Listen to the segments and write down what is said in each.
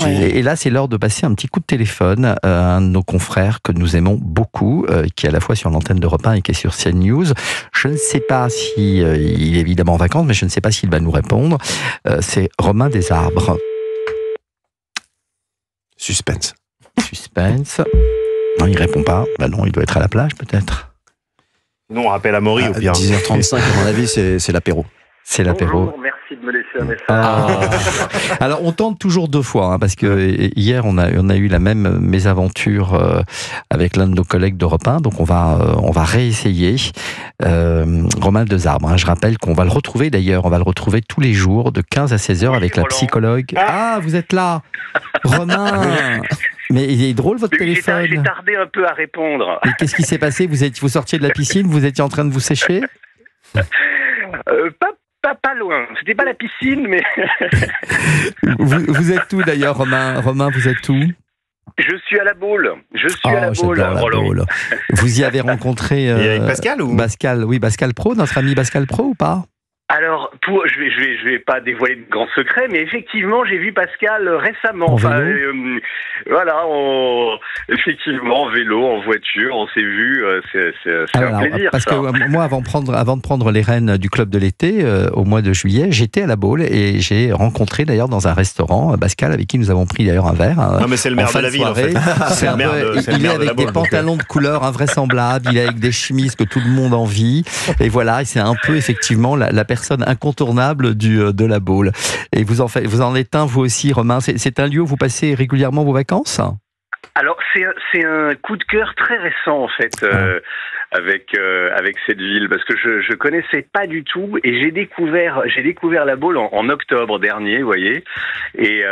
Et là, c'est l'heure de passer un petit coup de téléphone à un de nos confrères que nous aimons beaucoup, qui est à la fois sur l'antenne d'Europe 1 et qui est sur CNews. Je ne sais pas si il est évidemment en vacances, mais je ne sais pas s'il va nous répondre. C'est Romain Desarbres. Suspense. Non, il répond pas. Bah non, il doit être à la plage peut-être. Non, on rappelle à Maury au pire. 10h35, à mon avis, c'est l'apéro. C'est l'apéro. Bonjour, merci de me laisser un message. Alors on tente toujours deux fois, hein, parce que hier on a eu la même mésaventure avec l'un de nos collègues d'Europe 1, donc on va réessayer. Romain Desarbres, hein, je rappelle qu'on va le retrouver d'ailleurs, on va le retrouver tous les jours de 15 à 16h avec la psychologue. Ah, vous êtes là, Romain. Mais il est drôle votre téléphone. J'ai tardé un peu à répondre. Et qu'est-ce qui s'est passé? Vous sortiez de la piscine, vous étiez en train de vous sécher? Pas loin. C'était pas la piscine, mais... vous êtes où d'ailleurs, Romain? Romain, vous êtes où? Je suis à la Baule. J'adore la Baule. Vous y avez rencontré... Et avec Pascal ou... Pascal Pro, notre ami Pascal Pro ou pas? Alors, je vais pas dévoiler de grands secrets, mais effectivement, j'ai vu Pascal récemment. Voilà, effectivement, en vélo, en voiture, on s'est vu. C'est un plaisir. Parce que moi, avant de prendre les rênes du club de l'été au mois de juillet, j'étais à la Baule et j'ai rencontré d'ailleurs dans un restaurant Pascal avec qui nous avons pris d'ailleurs un verre. Non, mais c'est le maire de la ville. En fait. Il est avec des pantalons de couleur invraisemblables. Il est avec des chemises que tout le monde envie. Et voilà, c'est un peu effectivement la personne incontournable de la Baule. Et vous en êtes un, vous aussi, Romain. C'est un lieu où vous passez régulièrement vos vacances? Alors, c'est un coup de cœur très récent, en fait, avec cette ville, parce que je connaissais pas du tout, et j'ai découvert la Baule en octobre dernier, vous voyez, et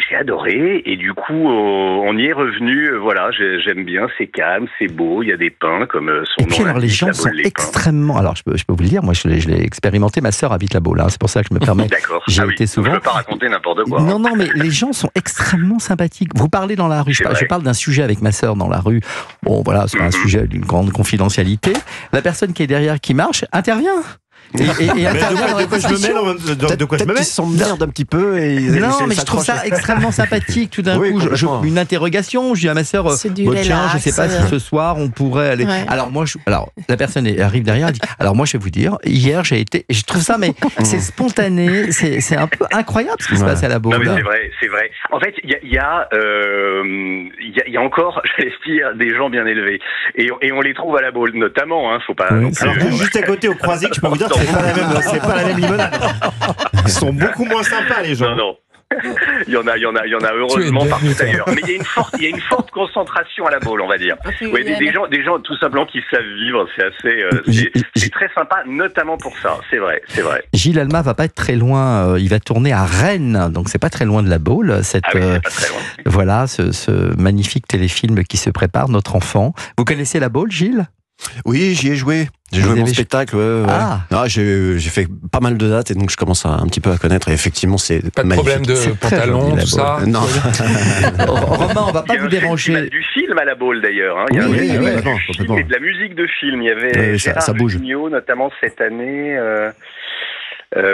j'ai adoré, et du coup, on y est revenu, voilà, j'aime bien, c'est calme, c'est beau, il y a des pins, comme son nom. Et puis alors, les gens sont extrêmement... Alors, je peux vous le dire, moi, je l'ai expérimenté, ma sœur habite la Baule, hein, c'est pour ça que je me permets... D'accord, j'ai été souvent... Je ne veux pas raconter n'importe quoi. Non, mais les gens sont extrêmement sympathiques. Vous parlez dans la rue, je parle d'un sujet avec ma sœur dans la rue, bon, voilà, c'est un sujet d'une grande confidentialité. La personne qui est derrière, qui marche, intervient. De quoi je me mêle? De quoi je me mêle? Ils se sentent merde un petit peu. Non, mais je trouve ça extrêmement sympathique. Tout d'un coup, une interrogation. Je dis à ma sœur, tiens, je sais pas si ce soir on pourrait aller. Ouais. Alors la personne arrive derrière, elle dit, alors moi je vais vous dire, hier j'ai été, et je trouve ça, mais c'est spontané, c'est un peu incroyable ce qui se passe à la Baule. Non, mais c'est vrai. En fait, il y a encore, j'allais dire, des gens bien élevés, et on les trouve à la Baule, notamment. Faut pas. Alors juste à côté au Croisic, je peux vous dire. C'est pas la même limonade. Ils sont beaucoup moins sympas, les gens. Non. Il y en a heureusement partout ailleurs. Mais il y a une forte concentration à la Baule, on va dire. Oui, des gens tout simplement qui savent vivre. C'est assez, c'est très sympa, notamment pour ça. C'est vrai. Gilles Alma va pas être très loin. Il va tourner à Rennes, donc c'est pas très loin de la Baule. C'est pas très loin. Voilà, ce magnifique téléfilm qui se prépare, Notre enfant. Vous connaissez la Baule, Gilles? Oui, j'y ai joué. J'ai joué mon spectacle. J'ai fait pas mal de dates et donc je commence un petit peu à connaître. Et effectivement, c'est pas de magnifique. Problème de pantalon, tout ça. Non. Romain, on va pas vous déranger. Il y a du film à la Baule d'ailleurs. Il y a de la musique de film. Il y avait Gérard Jugnot, notamment cette année.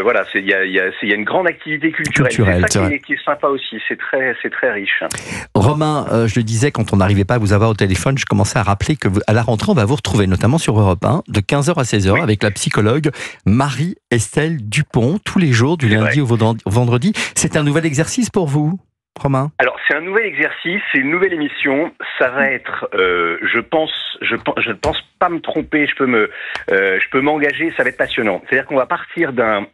Voilà, il y a une grande activité culturelle. C'est ça qui est sympa aussi. C'est très riche. Romain, je le disais, quand on n'arrivait pas à vous avoir au téléphone, je commençais à rappeler que à la rentrée, on va vous retrouver, notamment sur Europe 1, de 15h à 16h, avec la psychologue Marie-Estelle Dupont, tous les jours, du lundi au vendredi. C'est un nouvel exercice pour vous, Romain? Alors, c'est un nouvel exercice, c'est une nouvelle émission. Ça va être, je ne pense pas me tromper, je peux m'engager, ça va être passionnant. C'est-à-dire qu'on va partir d'un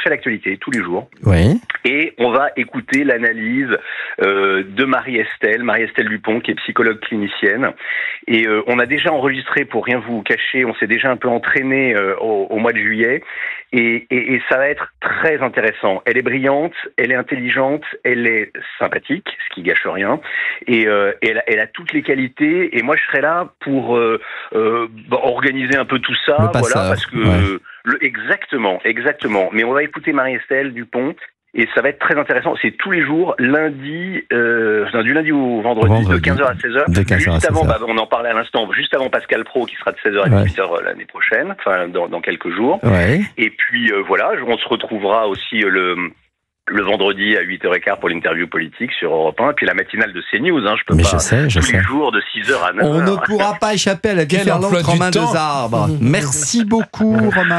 fait d'actualité tous les jours. Oui. Et on va écouter l'analyse de Marie-Estelle Dupont, qui est psychologue clinicienne. Et on a déjà enregistré, pour rien vous cacher, on s'est déjà un peu entraîné au mois de juillet. Et ça va être très intéressant. Elle est brillante, elle est intelligente, elle est sympathique, ce qui gâche rien. Et elle a toutes les qualités. Et moi, je serai là pour organiser un peu tout ça, voilà, parce que exactement. Mais on va écouter Marie-Estelle Dupont. Et ça va être très intéressant. C'est tous les jours, du lundi au vendredi. De 15h à 16h. Juste avant, on en parlait à l'instant, juste avant Pascal Pro, qui sera de 16h à 18h l'année prochaine, enfin dans quelques jours. Ouais. Et puis voilà, on se retrouvera aussi le vendredi à 8h15 pour l'interview politique sur Europe 1, et puis la matinale de CNews, hein, je peux mais pas, je sais. les jours de 6h à 9h. On ne pourra pas échapper à la déferlante Romain Desarbres. Merci beaucoup, Romain.